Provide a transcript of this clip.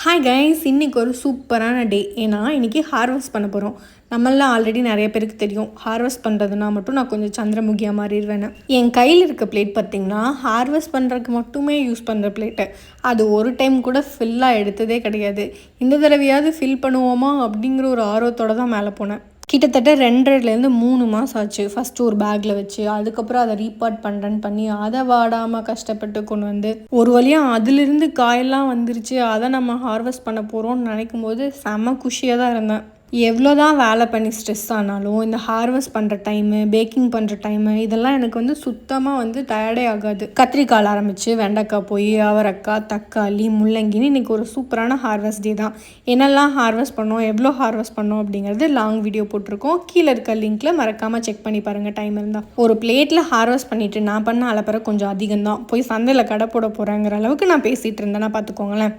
Hi guys, இன்றைக்கி ஒரு சூப்பரான டே. ஏன்னா இன்றைக்கி ஹார்வெஸ்ட் பண்ண போகிறோம். நம்மளாம் ஆல்ரெடி நிறைய பேருக்கு தெரியும், ஹார்வெஸ்ட் பண்ணுறதுனா மட்டும் நான் கொஞ்சம் சந்திரமுகியாக மாறிடுவேன். என் கையில் இருக்க பிளேட் பார்த்திங்கன்னா ஹார்வெஸ்ட் பண்ணுறதுக்கு மட்டுமே யூஸ் பண்ணுற பிளேட்டு. அது ஒரு டைம் கூட ஃபில்லாக எடுத்ததே கிடையாது. இந்த தடவையாவது ஃபில் பண்ணுவோமா அப்படிங்கிற ஒரு ஆர்வத்தோடு தான் மேலே போனேன். கிட்டத்தட்ட 2.5லேருந்து 3 மாதம் ஆச்சு. ஃபஸ்ட்டு ஒரு பேக்கில் வச்சு, அதுக்கப்புறம் அதை ரீபார்ட் பண்ணுறேன்னு பண்ணி, அதை வாடாமல் கஷ்டப்பட்டு கொண்டு வந்து ஒரு வழியாக அதிலிருந்து காயெல்லாம் வந்துருச்சு. அதை நம்ம ஹார்வெஸ்ட் பண்ண போகிறோம்னு நினைக்கும் போது செம குஷியாக தான் இருந்தேன். எவ்வளோ தான் வேலை பண்ணி ஸ்ட்ரெஸ் ஆனாலும் இந்த ஹார்வெஸ்ட் பண்ணுற டைமு, பேக்கிங் பண்ணுற டைமு, இதெல்லாம் எனக்கு வந்து சுத்தமாக டயர்டே ஆகாது. கத்திரிக்காய் ஆரம்பித்து வெண்டைக்காய் போய் அவரைக்காய், தக்காளி, முள்ளங்கின்னு இன்றைக்கி ஒரு சூப்பரான ஹார்வெஸ்ட் டே தான். என்னெல்லாம் ஹார்வெஸ்ட் பண்ணோம், எவ்வளோ ஹார்வெஸ்ட் பண்ணோம் அப்படிங்கிறது லாங் வீடியோ போட்டிருக்கோம். கீழே இருக்க லிங்க்கில் மறக்காமல் செக் பண்ணி பாருங்கள் டைம் இருந்தால். ஒரு பிளேட்டில் ஹார்வெஸ்ட் பண்ணிவிட்டு நான் பண்ண அலப்பறை கொஞ்சம் அதிகம்தான். போய் சந்தையில் கடை போட போகிறேங்கிற அளவுக்கு நான் பேசிகிட்டு இருந்தேன்னா பார்த்துக்கோங்களேன்.